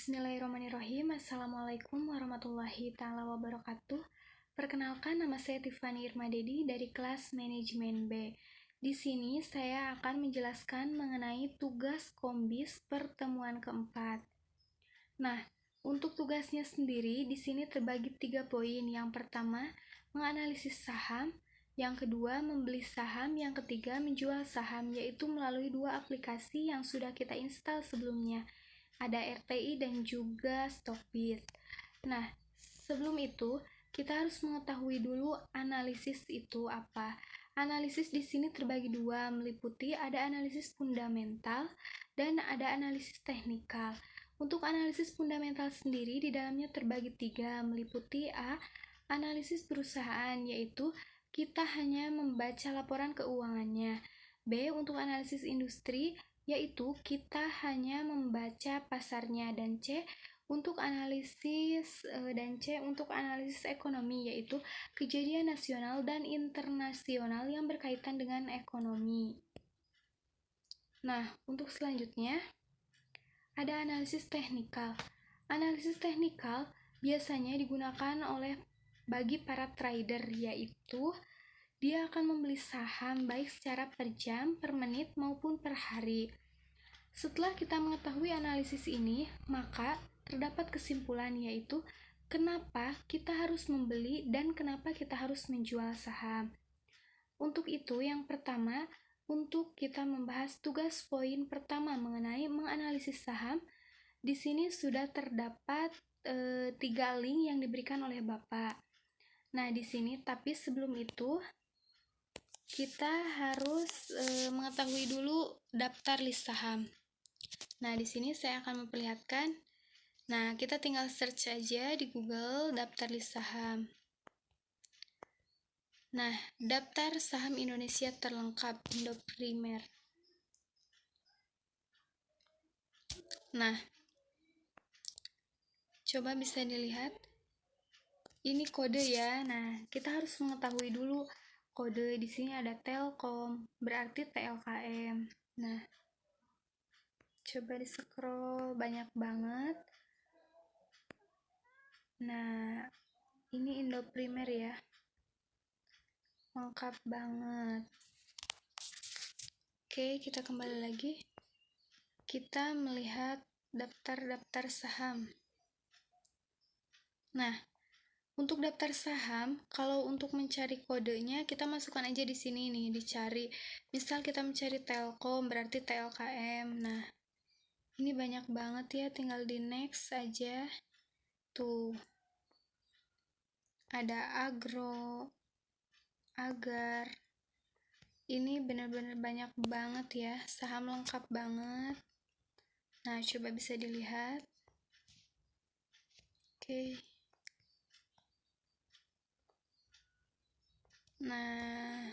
Bismillahirrahmanirrahim. Assalamualaikum warahmatullahi ta'ala wabarakatuh. Perkenalkan, nama saya Tiffany Irmadedi dari kelas Manajemen B. Di sini saya akan menjelaskan mengenai tugas Kombis pertemuan keempat. Nah, untuk tugasnya sendiri di sini terbagi 3 poin. Yang pertama, menganalisis saham. Yang kedua, membeli saham. Yang ketiga, menjual saham, yaitu melalui 2 aplikasi yang sudah kita install sebelumnya. Ada RTI dan juga Stockbit. Nah, sebelum itu kita harus mengetahui dulu analisis itu apa. Analisis di sini terbagi 2, meliputi ada analisis fundamental dan ada analisis teknikal. Untuk analisis fundamental sendiri di dalamnya terbagi 3, meliputi A, analisis perusahaan, yaitu kita hanya membaca laporan keuangannya. B, untuk analisis industri, yaitu kita hanya membaca pasarnya. Dan C untuk analisis ekonomi, yaitu kejadian nasional dan internasional yang berkaitan dengan ekonomi. Nah, untuk selanjutnya ada analisis teknikal. Analisis teknikal biasanya digunakan bagi para trader, yaitu dia akan membeli saham baik secara per jam, per menit, maupun per hari. Setelah kita mengetahui analisis ini, maka terdapat kesimpulan, yaitu kenapa kita harus membeli dan kenapa kita harus menjual saham. Untuk itu, yang pertama, untuk kita membahas tugas poin pertama mengenai menganalisis saham, di sini sudah terdapat 3 link yang diberikan oleh Bapak. Nah, di sini, tapi sebelum itu, kita harus mengetahui dulu daftar list saham. Nah, di sini saya akan memperlihatkan. Nah, kita tinggal search aja di Google daftar list saham. Nah, daftar saham Indonesia terlengkap Indoprimer. Nah, coba bisa dilihat. Ini kode ya. Nah, kita harus mengetahui dulu kode. Di sini ada Telkom, berarti TLKM. Nah, coba di scroll, banyak banget. Nah, ini Indoprimer ya, lengkap banget. Oke, kita kembali lagi. Kita melihat daftar saham. Nah, untuk daftar saham, kalau untuk mencari kodenya, kita masukkan aja di sini nih, dicari. Misal kita mencari Telkom, berarti TLKM. Nah, ini banyak banget ya, tinggal di next aja. Tuh, ada Agro, Agar. Ini benar-benar banyak banget ya, saham lengkap banget. Nah, coba bisa dilihat. Oke. Nah,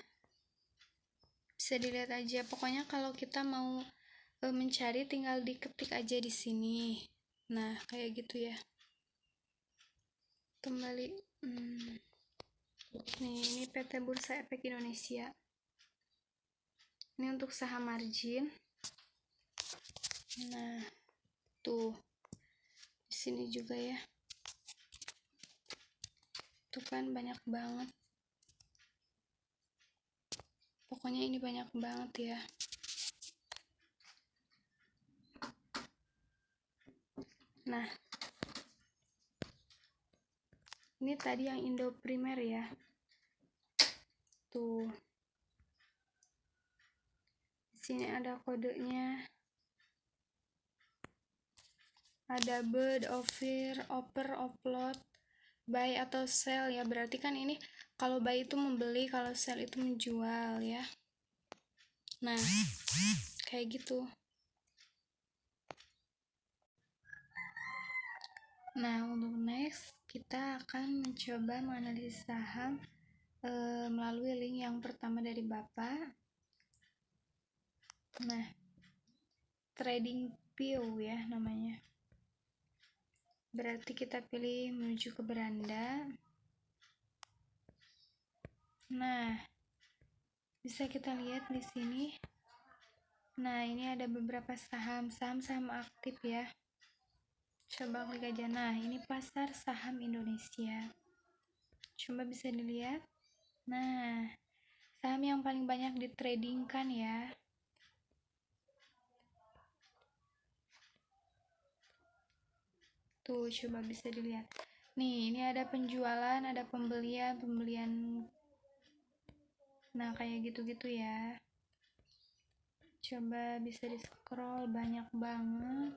bisa dilihat aja. Pokoknya kalau kita mau mencari, tinggal diketik aja di sini. Nah, kayak gitu ya. Kembali. Nih, ini PT Bursa Efek Indonesia. Ini untuk saham margin. Nah, tuh. Di sini juga ya. Tuh kan banyak banget. Pokoknya ini banyak banget ya. Nah, ini tadi yang Indoprimer ya. Tuh. Di sini ada kodenya. Ada bid, offer, upload, buy atau sell ya. Berarti kan ini kalau buy itu membeli, kalau sell itu menjual ya. Nah, kayak gitu. Nah, untuk next kita akan mencoba menganalisis saham melalui link yang pertama dari Bapak. Nah, TradingView ya namanya. Berarti kita pilih menuju ke beranda. Nah, bisa kita lihat di sini. Nah, ini ada beberapa saham aktif ya. Coba klik aja. Nah, ini pasar saham Indonesia. Coba bisa dilihat. Nah, saham yang paling banyak ditradingkan ya. Tuh, coba bisa dilihat. Nih, ini ada penjualan, ada pembelian. Nah, kayak gitu-gitu ya. Coba bisa di-scroll, banyak banget.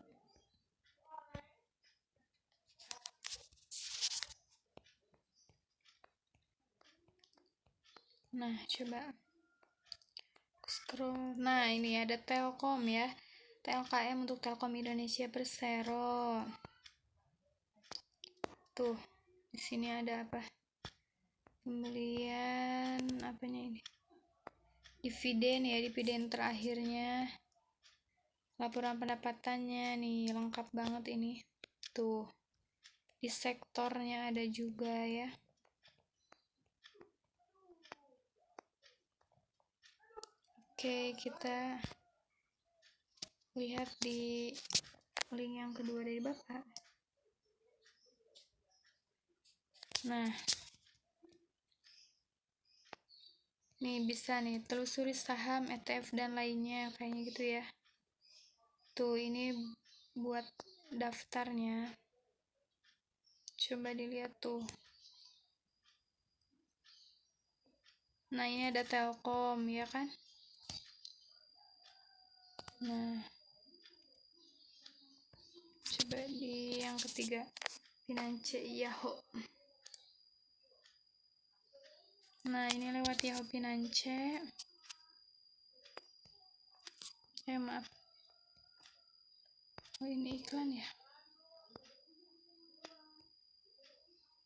Nah, coba scroll. Nah, ini ada Telkom ya. TLKM untuk Telkom Indonesia Persero. Tuh, di sini ada apa? Pembelian apanya ini? Dividen ya, dividen terakhirnya. Laporan pendapatannya nih, lengkap banget ini. Tuh. Di sektornya ada juga ya. Oke, kita lihat di link yang kedua dari Bapak. Nah, nih bisa nih telusuri saham, ETF dan lainnya kayaknya gitu ya. Tuh, ini buat daftarnya. Coba dilihat tuh. Nah, ini ada Telkom ya kan? Nah, coba di yang ketiga, Finance Yahoo. Nah, ini lewat Yahoo Finance. Maaf. Oh, ini iklan ya.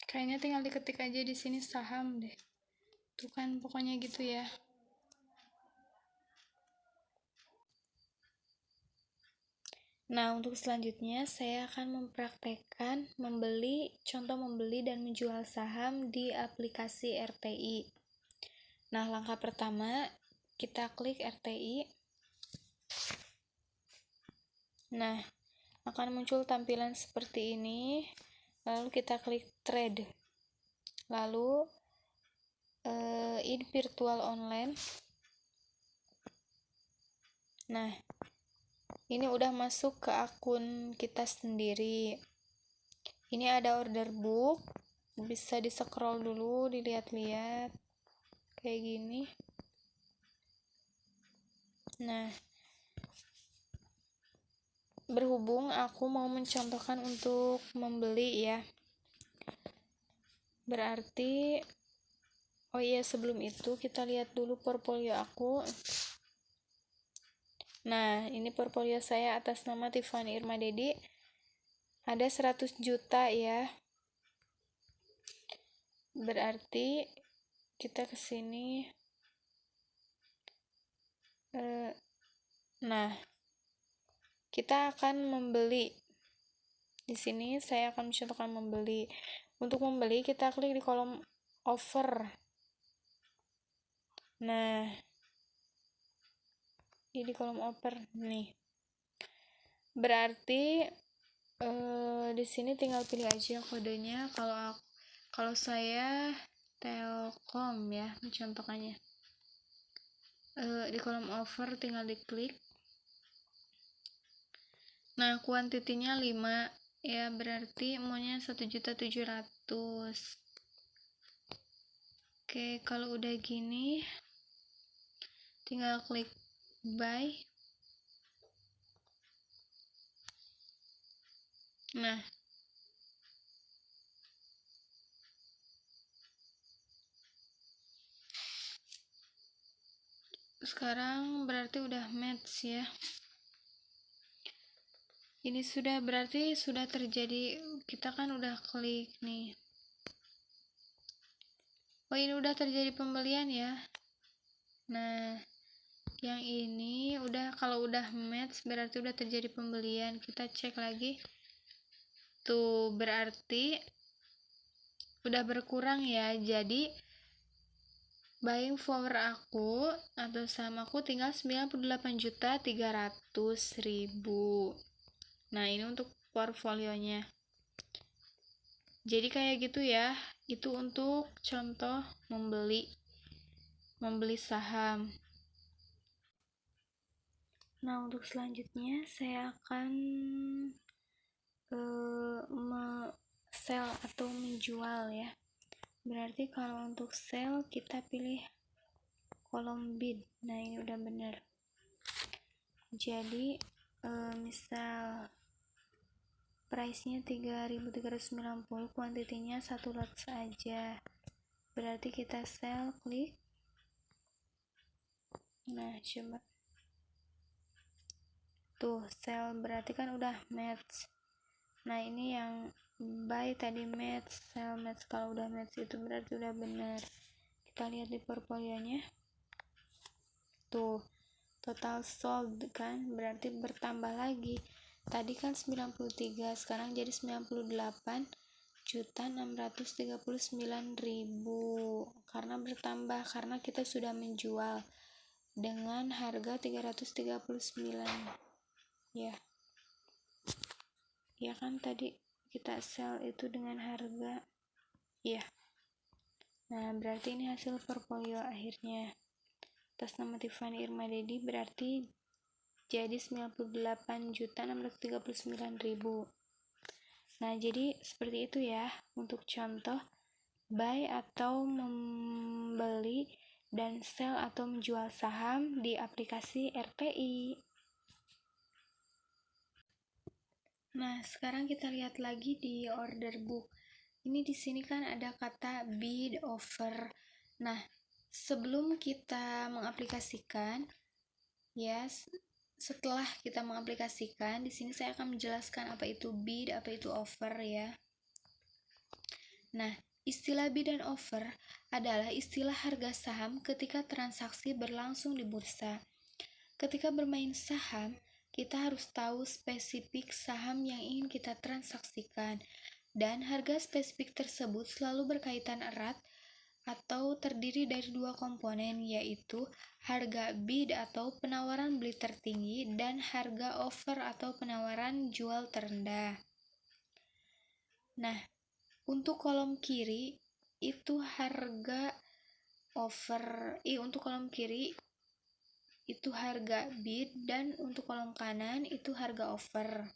Kayaknya tinggal diketik aja di sini saham deh. Tuh kan pokoknya gitu ya. Nah, untuk selanjutnya saya akan mempraktekkan contoh membeli dan menjual saham di aplikasi RTI. Nah, langkah pertama kita klik RTI. Nah, akan muncul tampilan seperti ini. Lalu kita klik trade. Lalu in virtual online. Nah, ini udah masuk ke akun kita sendiri. Ini ada order book, bisa di scroll dulu, dilihat-lihat kayak gini. Nah, berhubung aku mau mencontohkan untuk membeli ya, berarti oh iya, sebelum itu kita lihat dulu portfolio aku. Nah, ini portfolio saya atas nama Tiffany Irma Dedi. Ada 100 juta ya. Berarti kita ke sini. Nah, kita akan membeli. Di sini saya akan mencontohkan membeli. Untuk membeli kita klik di kolom offer. Nah, ini di kolom offer nih. Berarti di sini tinggal pilih aja kodenya. Kalau saya Telkom ya, mencontohkannya. Di kolom offer tinggal diklik. Nah, kuantitinya 5 ya, berarti maunya 1.700.000. Oke, kalau udah gini tinggal klik buy. Nah, sekarang berarti udah match ya. Ini berarti sudah terjadi, kita kan udah klik nih. Oh, ini udah terjadi pembelian ya. Nah, yang ini kalau udah match berarti udah terjadi pembelian. Kita cek lagi. Tuh, berarti udah berkurang ya. Jadi buying power aku atau saham aku tinggal 98.300.000. Nah, ini untuk portfolionya. Jadi kayak gitu ya. Itu untuk contoh membeli saham. Nah, untuk selanjutnya saya akan sell atau menjual ya. Berarti kalau untuk sell kita pilih kolom bid. Nah, ini udah benar. Jadi misal price-nya 3.390, kuantitinya 1 lot saja. Berarti kita sell, klik. Nah, coba. Tuh, sell berarti kan udah match. Nah, ini yang buy tadi match, sell match. Kalau udah match itu berarti udah benar. Kita lihat di portfolionya. Tuh, total sold kan, berarti bertambah lagi. Tadi kan 93, sekarang jadi 98.639.000 karena bertambah, karena kita sudah menjual dengan harga 339 ya. Ya kan tadi kita sell itu dengan harga ya. Nah, berarti ini hasil portfolio akhirnya. Atas nama Tiffany Irma Dedi berarti jadi 98.639.000. Nah, jadi seperti itu ya untuk contoh buy atau membeli dan sell atau menjual saham di aplikasi RTI. Nah, sekarang kita lihat lagi di order book. Ini di sini kan ada kata bid offer. Nah, sebelum kita mengaplikasikan ya, setelah kita mengaplikasikan, di sini saya akan menjelaskan apa itu bid, apa itu offer ya. Nah, istilah bid dan offer adalah istilah harga saham ketika transaksi berlangsung di bursa. Ketika bermain saham, kita harus tahu spesifik saham yang ingin kita transaksikan, dan harga spesifik tersebut selalu berkaitan erat atau terdiri dari dua komponen, yaitu harga bid atau penawaran beli tertinggi dan harga offer atau penawaran jual terendah. Nah, untuk kolom kiri itu harga offer, untuk kolom kiri itu harga bid, dan untuk kolom kanan itu harga offer.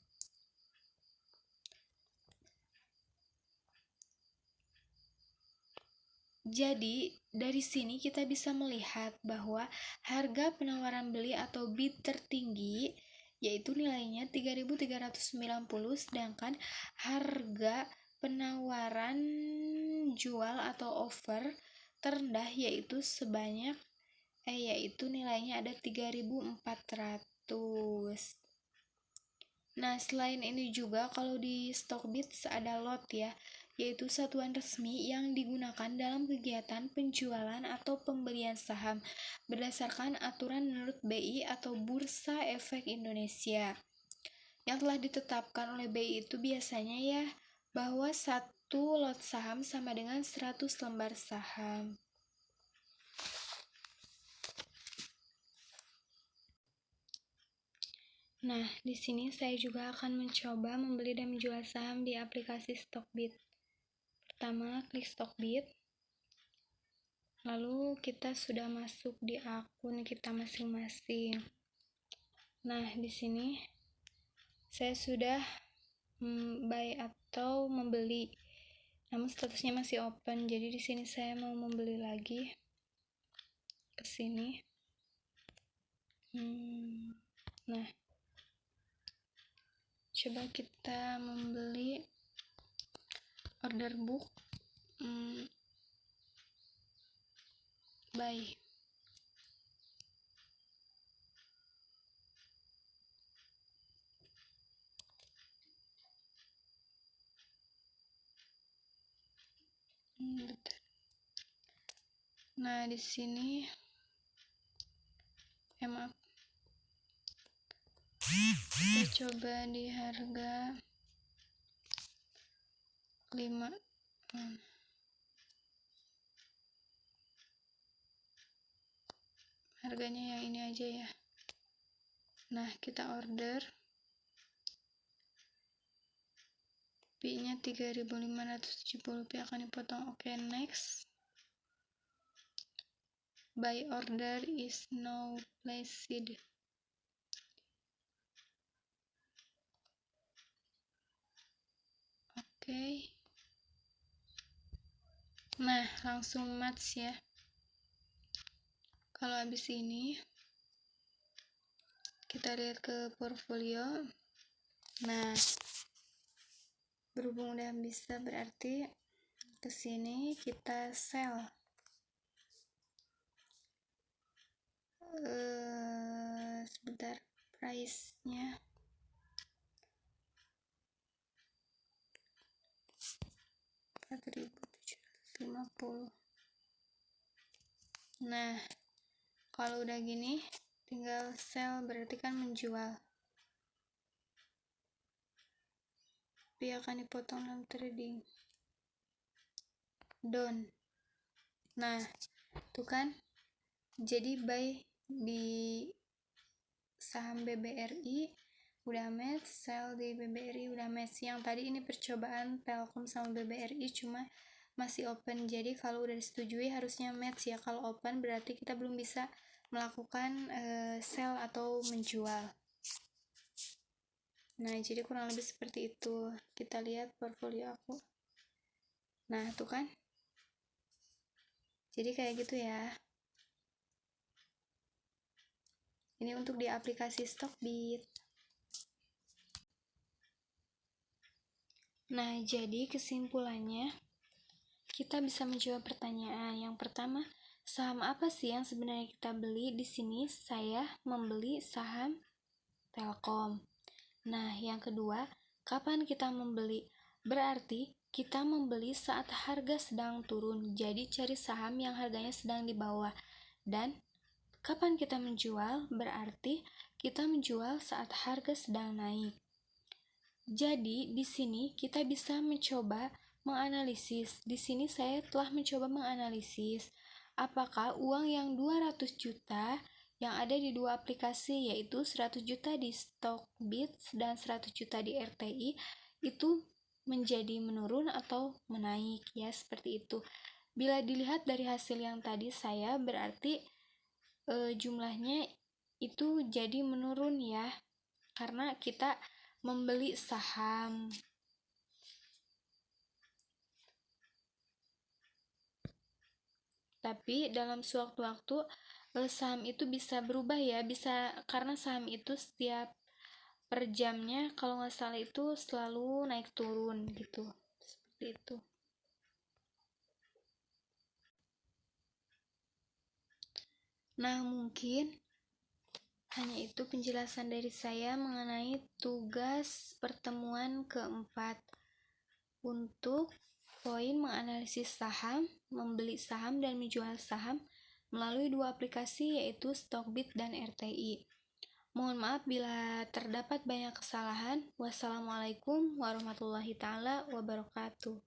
Jadi, dari sini kita bisa melihat bahwa harga penawaran beli atau bid tertinggi yaitu nilainya 3.390, sedangkan harga penawaran jual atau offer terendah yaitu nilainya ada 3.400. Nah, selain ini juga kalau di Stockbits ada lot ya, yaitu satuan resmi yang digunakan dalam kegiatan penjualan atau pembelian saham berdasarkan aturan menurut BI atau Bursa Efek Indonesia. Yang telah ditetapkan oleh BI itu biasanya ya, bahwa satu lot saham sama dengan 100 lembar saham. Nah, di sini saya juga akan mencoba membeli dan menjual saham di aplikasi Stockbit. Pertama, klik Stockbit. Lalu kita sudah masuk di akun kita masing-masing. Nah, di sini saya sudah buy atau membeli. Namun statusnya masih open. Jadi di sini saya mau membeli lagi. Ke sini. Nah, coba kita membeli order book buy. Nah, di sini maaf. Kita coba di harga 5. Harganya yang ini aja ya. Nah, kita order. Pi-nya 3.570, Pi akan dipotong. Oke, next. Buy order is now placed. Oke. Nah, langsung match ya. Kalau habis ini kita lihat ke portfolio. Nah, berhubung udah bisa, berarti kesini kita sell. Sebentar, price-nya 4.750. Nah, kalau udah gini tinggal sell, berarti kan menjual. Pi akan dipotong dalam trading. Down. Nah, tuh kan, jadi buy di saham BBRI udah match, sell di BBRI udah match. Yang tadi ini percobaan Telkom sama BBRI cuma masih open, jadi kalau udah disetujui harusnya match ya. Kalau open berarti kita belum bisa melakukan sell atau menjual. Nah, jadi kurang lebih seperti itu. Kita lihat portfolio aku. Nah, tuh kan, jadi kayak gitu ya. Ini untuk di aplikasi Stockbit. Nah, jadi kesimpulannya kita bisa menjawab pertanyaan. Yang pertama, saham apa sih yang sebenarnya kita beli? Di sini saya membeli saham Telkom. Nah, yang kedua, kapan kita membeli? Berarti kita membeli saat harga sedang turun. Jadi cari saham yang harganya sedang di bawah. Dan kapan kita menjual? Berarti kita menjual saat harga sedang naik. Jadi, di sini kita bisa mencoba menganalisis. Di sini saya telah mencoba menganalisis apakah uang yang 200 juta yang ada di dua aplikasi, yaitu 100 juta di Stockbit dan 100 juta di RTI, itu menjadi menurun atau menaik ya, seperti itu. Bila dilihat dari hasil yang tadi saya, berarti jumlahnya itu jadi menurun ya, karena kita membeli saham. Tapi dalam sewaktu-waktu saham itu bisa berubah ya, bisa, karena saham itu setiap per jamnya kalau nggak salah itu selalu naik turun gitu, seperti itu. Nah, mungkin hanya itu penjelasan dari saya mengenai tugas pertemuan keempat untuk poin menganalisis saham, membeli saham dan menjual saham melalui dua aplikasi, yaitu Stockbit dan RTI. Mohon maaf bila terdapat banyak kesalahan. Wassalamualaikum warahmatullahi wabarakatuh.